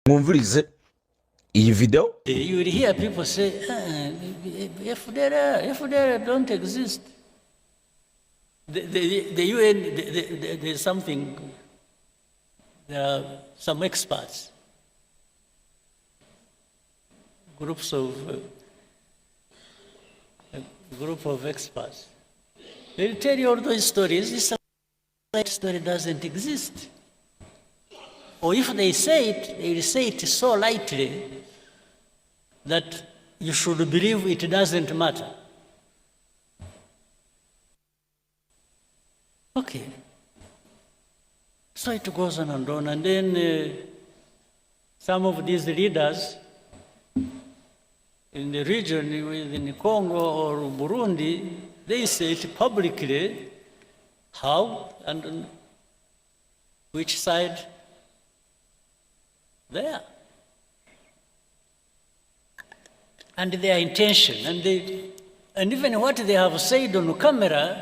mwumvirize iyi video. You will hear people say, FDR don't exist. The UN, there's something, there are some experts, groups of, a group of experts. They'll tell you all those stories. This story doesn't exist. Or if they say it, they will say it so lightly that you should believe it doesn't matter. Okay. So it goes on, and then some of these leaders in the region, in Congo or Burundi, they say it publicly, how and on which side they are. And their intention, and even what they have said on camera,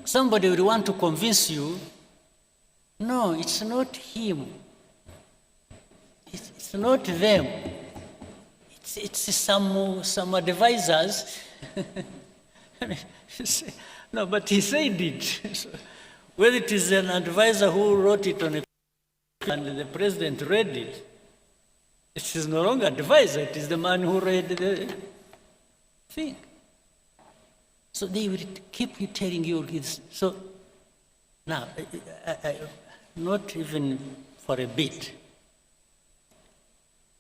somebody will want to convince you, no, it's not him. It's not them. It's some advisors. No, but he said it. Whether it is an advisor who wrote it on a paper and the president read it, it is no longer advisor, it is the man who read the thing. So they will keep you telling you this. So now, not even for a bit,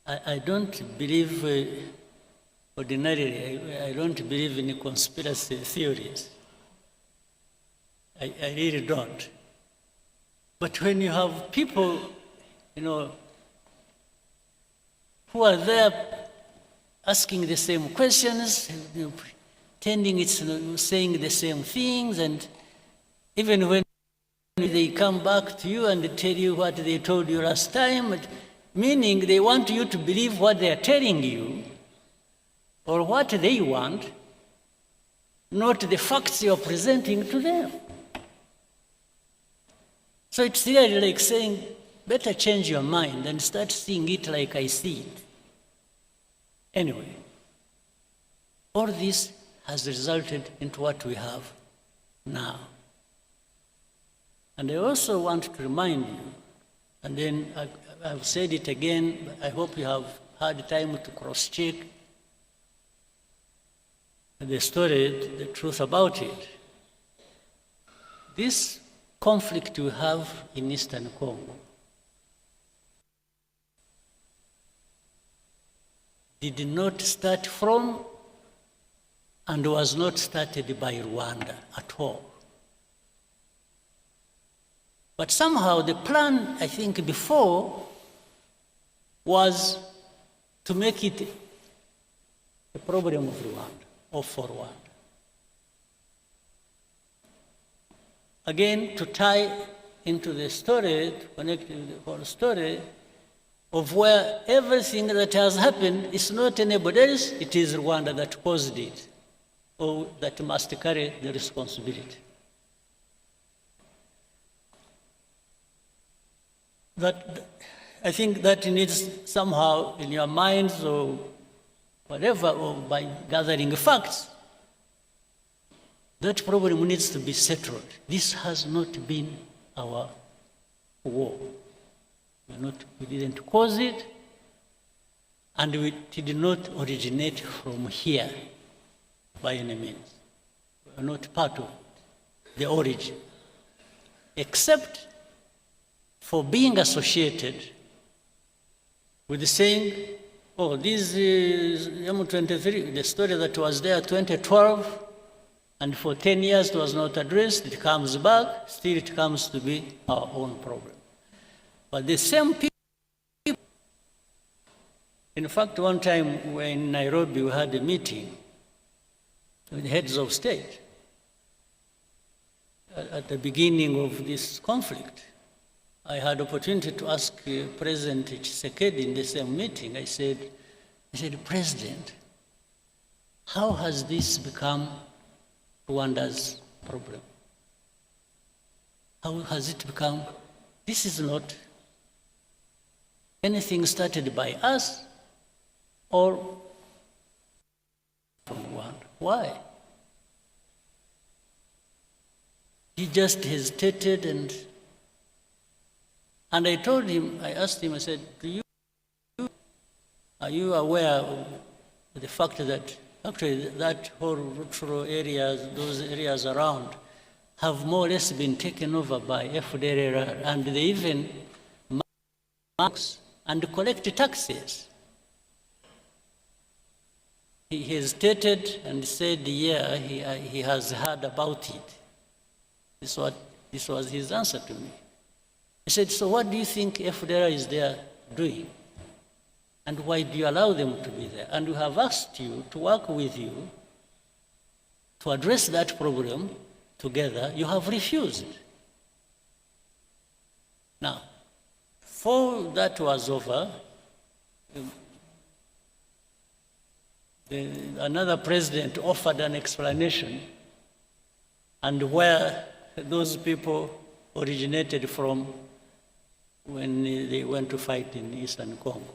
I don't believe, ordinarily, I don't believe in conspiracy theories. I really don't. But when you have people, who are there asking the same questions, pretending it's saying the same things, and even when they come back to you and tell you what they told you last time, meaning they want you to believe what they are telling you, or what they want, not the facts you are presenting to them. So it's really like saying, better change your mind and start seeing it like I see it. Anyway, all this has resulted into what we have now. And I also want to remind you, and then I've said it again, but I hope you have had time to cross-check the story, the truth about it. This conflict we have in Eastern Congo did not start from and was not started by Rwanda at all. But somehow the plan, I think, before was to make it a problem of Rwanda or for Rwanda. Again, to tie into the story, to connect with the whole story of where everything that has happened is not anybody else, it is Rwanda that caused it, or that must carry the responsibility. I think that needs somehow in your minds or whatever, or by gathering facts, that problem needs to be settled. This has not been our war. We didn't cause it, and it did not originate from here by any means. We are not part of the origin, except for being associated with saying, oh, this is M23, the story that was there 2012, and for 10 years it was not addressed, it comes back, still it comes to be our own problem. But the same people, in fact, one time when in Nairobi we had a meeting with the heads of state at the beginning of this conflict. I had opportunity to ask President Ceceka in the same meeting. I said, President, how has this become Rwanda's problem? How has it become? This is not anything started by us or from Rwanda. Why? He just hesitated, and I told him, I asked him, I said, are you aware of the fact that actually that whole rural areas, those areas around, have more or less been taken over by FDLR, and they even marks and collect taxes? He hesitated and said, yeah, he has heard about it. This was his answer to me. He said, so what do you think FDLR is there doing? And why do you allow them to be there? And we have asked you to work with you to address that problem together. You have refused. Now, before that was over, another president offered an explanation and where those people originated from when they went to fight in Eastern Congo.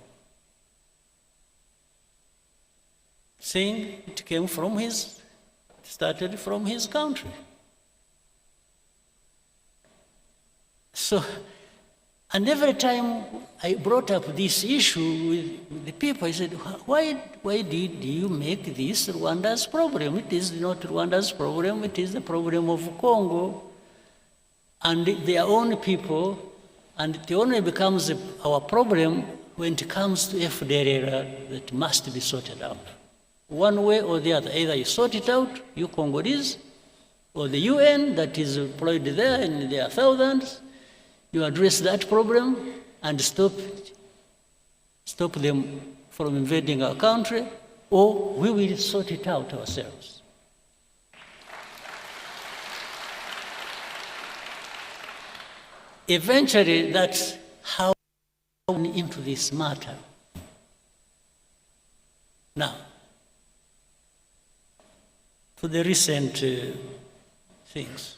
Saying it came from started from his country. So, and every time I brought up this issue with the people, I said, why did you make this Rwanda's problem? It is not Rwanda's problem, it is the problem of Congo and their own people, and it only becomes our problem when it comes to FDLR that must be sorted out. One way or the other, either you sort it out, you Congolese, or the UN that is employed there, and there are thousands, you address that problem and stop them from invading our country, or we will sort it out ourselves. Eventually, that's how we went into this matter. Now, to the recent things.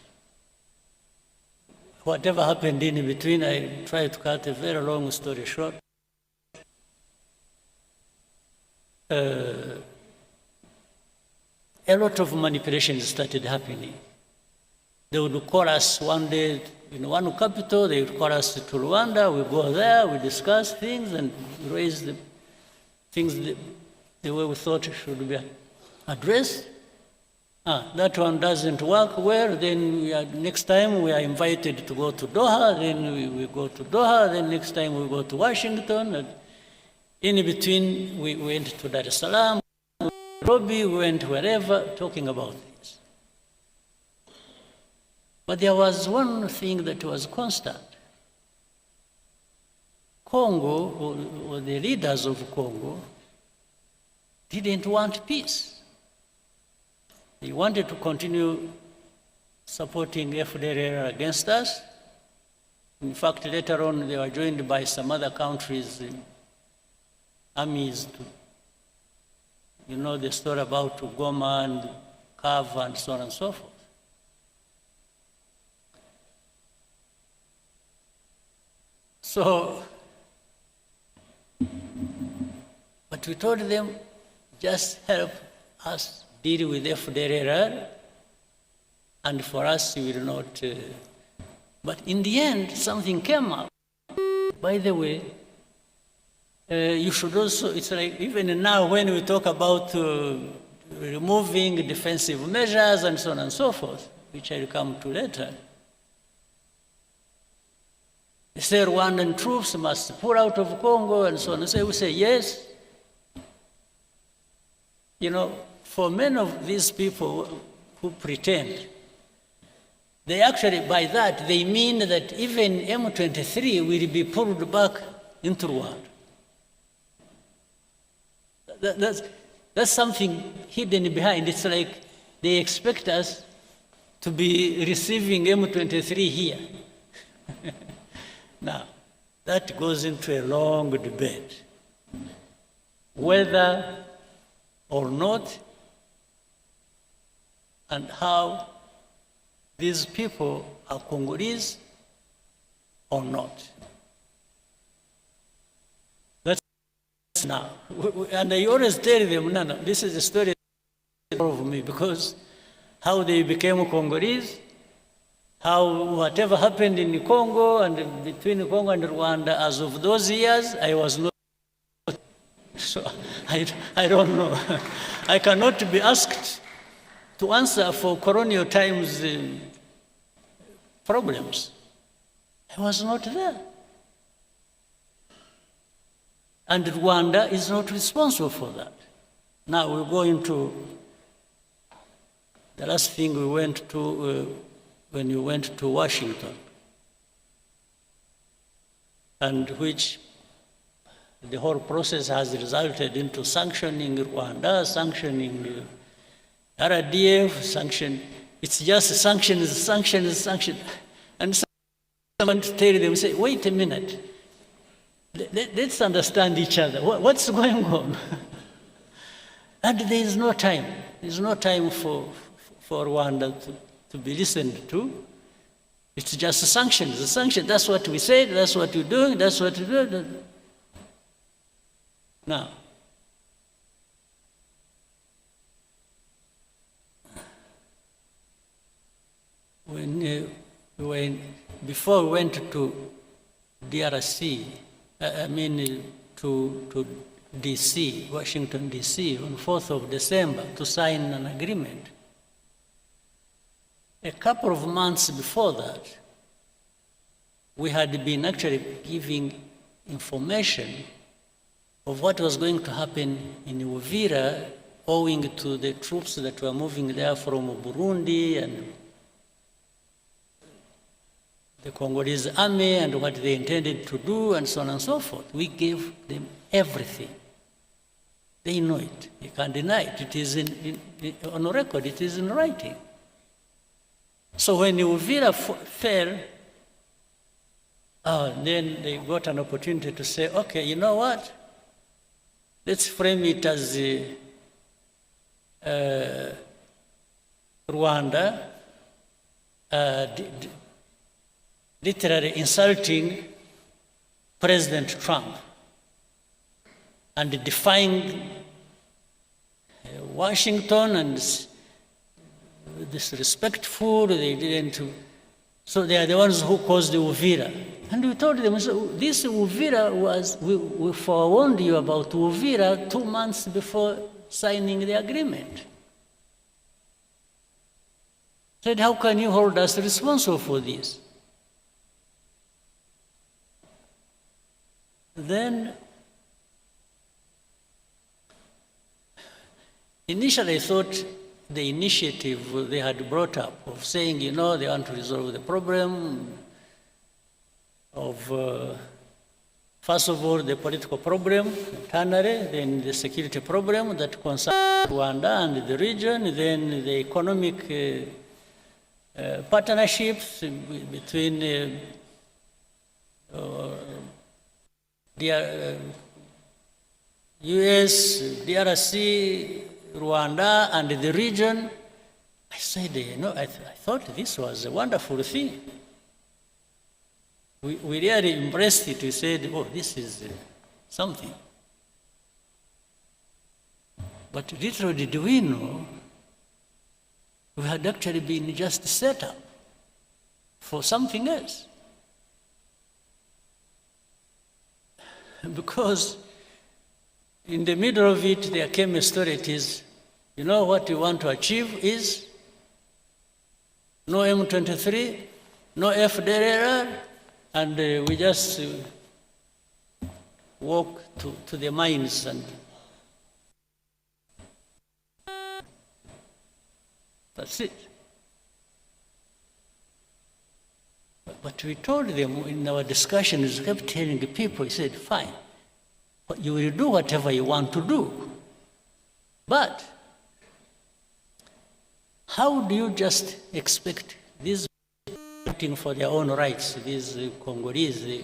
Whatever happened in between, I try to cut a very long story short. A lot of manipulations started happening. They would call us one day in one capital, they would call us to Rwanda, we go there, we discuss things and raise the things the way we thought should be addressed. That one doesn't work well, then next time we are invited to go to Doha, then we go to Doha, then next time we go to Washington. And in between, we went to Dar es Salaam, Nairobi, we went wherever, talking about this. But there was one thing that was constant. Congo, or the leaders of Congo, didn't want peace. They wanted to continue supporting FDLR against us. In fact, later on, they were joined by some other countries' armies. You know the story about Goma and Kava and so on and so forth. So, but we told them, just help us deal with FDLR, and for us, we will not. But in the end, something came up. By the way, you should also, it's like even now when we talk about removing defensive measures and so on and so forth, which I'll come to later, they say Rwandan troops must pull out of Congo and so on. So we say yes. You know, for many of these people who pretend, they actually, by that, they mean that even M23 will be pulled back into Rwanda. That's something hidden behind. It's like they expect us to be receiving M23 here. Now, that goes into a long debate. Whether or not, and how these people are Congolese or not. just now. And I always tell them, no, this is a story of me, because how they became Congolese, how whatever happened in Congo and between Congo and Rwanda, as of those years, I was not. So I don't know. I cannot be asked to answer for colonial times problems. I was not there. And Rwanda is not responsible for that. Now we're going to the last thing we went to when you went to Washington, and which the whole process has resulted into sanctioning Rwanda, sanctioning RDF, it's just sanctions. And someone to tell them, say, wait a minute, let's understand each other. What's going on? And there is no time. There's no time for Rwanda to be listened to. It's just sanctions. The sanctions, that's what we said, that's what we're doing, that's what we do. Now, before we went to DRC, to DC, Washington, DC, on 4th of December to sign an agreement, a couple of months before that, we had been actually giving information of what was going to happen in Uvira, owing to the troops that were moving there from Burundi and the Congolese army and what they intended to do and so on and so forth. We gave them everything. They know it. You can't deny it. It is on record. It is in writing. So when Uvira fell, then they got an opportunity to say, okay, you know what? Let's frame it as Rwanda literally insulting President Trump and defying Washington and disrespectful. They didn't. So they are the ones who caused the Uvira. And we told them, so this Uvira was, we forewarned you about Uvira 2 months before signing the agreement. Said, how can you hold us responsible for this? Then, initially I thought the initiative they had brought up of saying, you know, they want to resolve the problem of, first of all, the political problem, internally, then the security problem that concerns Rwanda and the region, then the economic partnerships between US, DRC, Rwanda, and the region. I said, you know, I thought this was a wonderful thing. We really embraced it. We said, oh, this is something. But little did we know, we had actually been just set up for something else. Because in the middle of it, there came a story. It is, you know, what we want to achieve is no M23, no FDLR, and we just walk to the mines and that's it. But we told them in our discussions, we kept telling the people, we said, fine, but you will do whatever you want to do. But how do you just expect these fighting for their own rights, these Congolese, the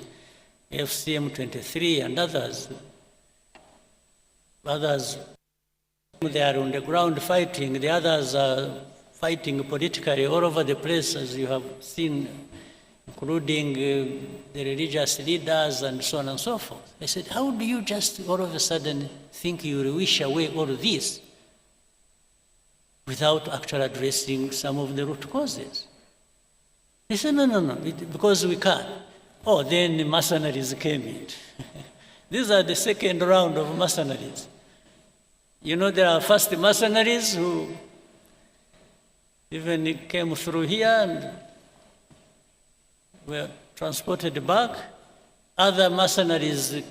FCM 23 and others, they are on the ground fighting, the others are fighting politically all over the place, as you have seen including the religious leaders and so on and so forth. I said, how do you just all of a sudden think you will wish away all of this without actually addressing some of the root causes? He said, no, because we can't. Oh, then the mercenaries came in. These are the second round of mercenaries. You know, there are first mercenaries who even came through here and were transported back. Other mercenaries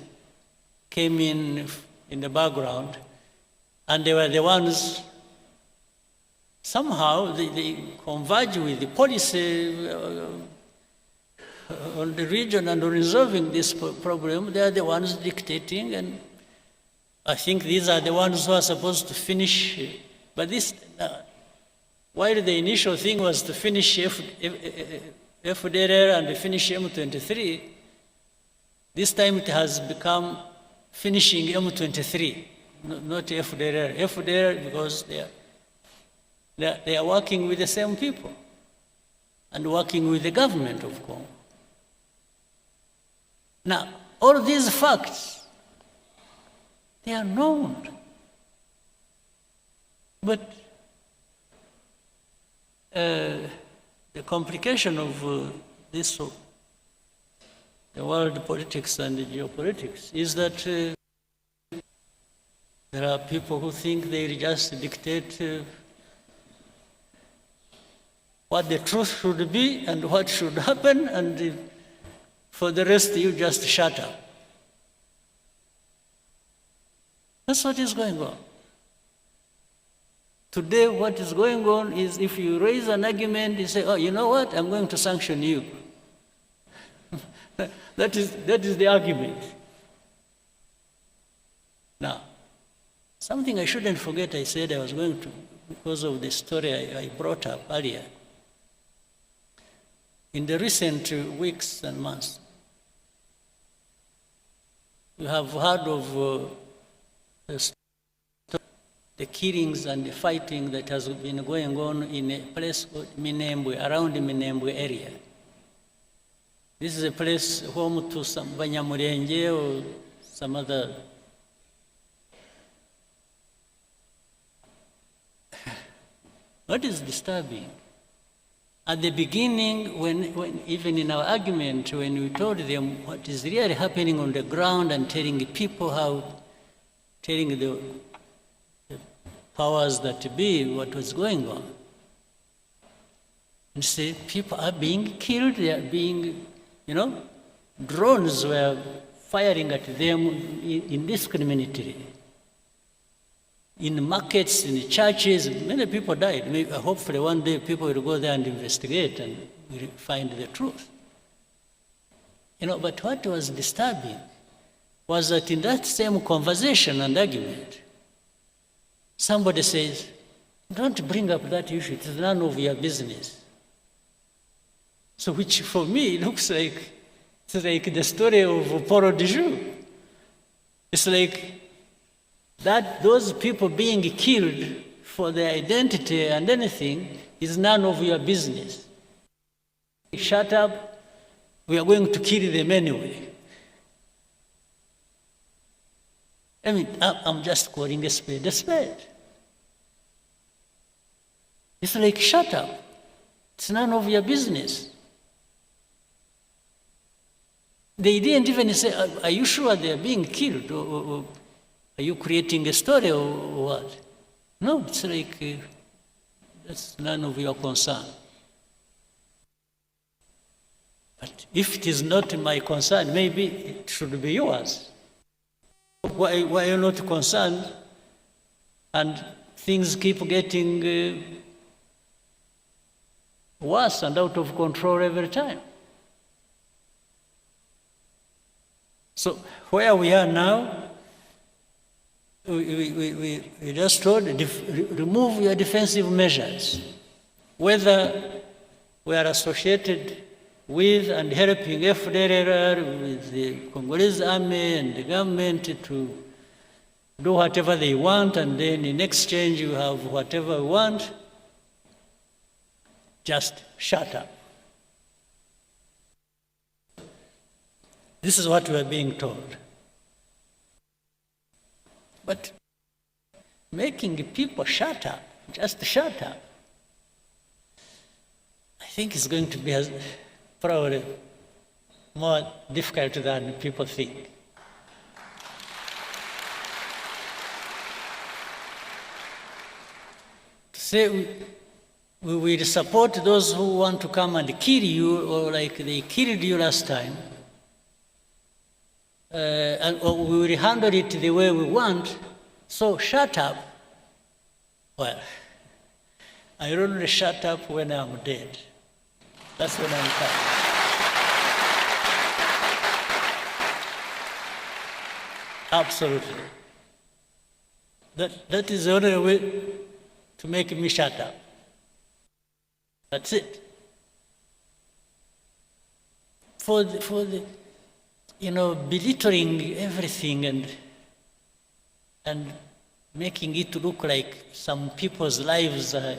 came in the background, and they were the ones, somehow they converge with the policy on the region and on resolving this problem. They are the ones dictating, and I think these are the ones who are supposed to finish. But this, while the initial thing was to finish FDLR and finish M23, this time it has become finishing M23, not FDLR. FDLR because they are working with the same people and working with the government of Congo. Now, all these facts, they are known. But the complication of this, the world politics and the geopolitics, is that there are people who think they just dictate what the truth should be and what should happen, and for the rest you just shut up. That's what is going on. Today, what is going on is if you raise an argument, you say, oh, you know what, I'm going to sanction you. that is the argument. Now, something I shouldn't forget, I said I was going to, because of the story I brought up earlier. In the recent weeks and months, we have heard of the killings and the fighting that has been going on in a place called Minembwe, around the Minembwe area. This is a place home to some Banyamulenge or some other. What is disturbing? At the beginning, when even in our argument, when we told them what is really happening on the ground and telling people how, telling the powers that be what was going on, and say people are being killed, they are being, drones were firing at them indiscriminately. In markets, in churches, many people died. Maybe, hopefully one day people will go there and investigate and will find the truth. But what was disturbing was that in that same conversation and argument, somebody says, don't bring up that issue, it is none of your business. So which for me looks like, it's like the story of Paul de Joux. It's like, that those people being killed for their identity and anything is none of your business. Shut up, we are going to kill them anyway. I mean, I'm just calling a spade a spade. It's like, shut up, it's none of your business. They didn't even say, are you sure they're being killed? Or are you creating a story or what? No, it's like, that's none of your concern. But if it is not my concern, maybe it should be yours. Why are you not concerned? And things keep getting worse and out of control every time. So where we are now, we just told, remove your defensive measures. Whether we are associated with and helping FDLR, with the Congolese army and the government to do whatever they want, and then in exchange you have whatever we want, just shut up. This is what we are being told. But making people shut up, just shut up, I think it's going to be probably more difficult than people think. To say we will support those who want to come and kill you, or like they killed you last time, or we will handle it the way we want, so shut up. Well, I only shut up when I'm dead. That's when I'm coming. Absolutely. That is the only way to make me shut up. That's it. For the belittling everything and making it look like some people's lives are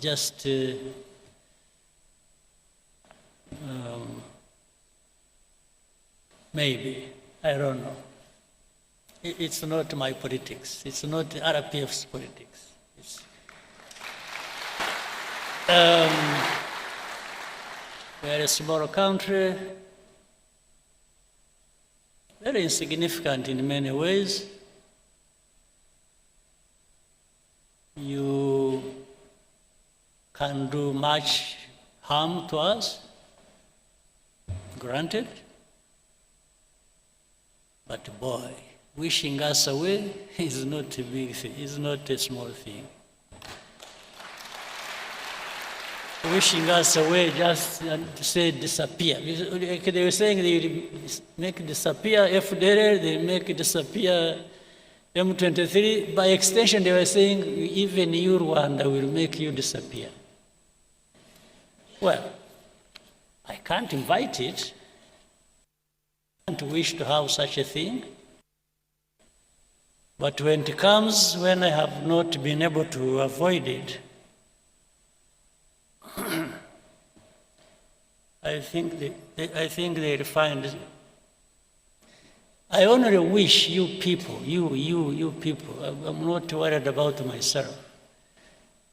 just maybe, I don't know. It's not my politics. It's not RPF's politics. We are a small country, very insignificant in many ways. You can do much harm to us, granted, but boy, wishing us away is not a big thing, is not a small thing. Wishing us away just to say disappear. They were saying they will make disappear FDL, they make disappear M23. By extension, they were saying even you, Rwanda, will make you disappear. Well, I can't invite it. I can't wish to have such a thing. But when it comes, when I have not been able to avoid it, I think they'll find. I only wish you people, you people, I'm not worried about myself.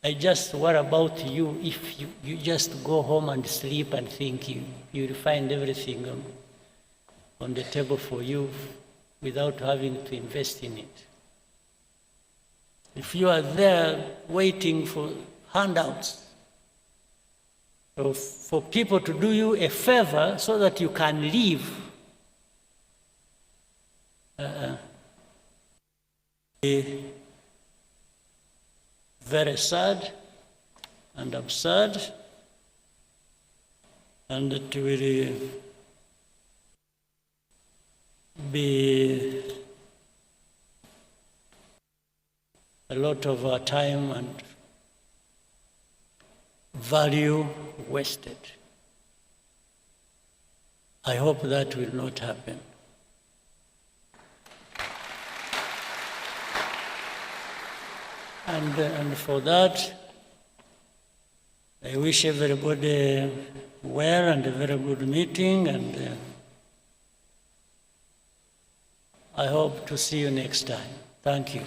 I just worry about you if you just go home and sleep and think you'll find everything on the table for you without having to invest in it. If you are there waiting for handouts, for people to do you a favor so that you can live, very sad and absurd, and it will be a lot of our time and value wasted. I hope that will not happen. And for that, I wish everybody well and a very good meeting, and I hope to see you next time. Thank you.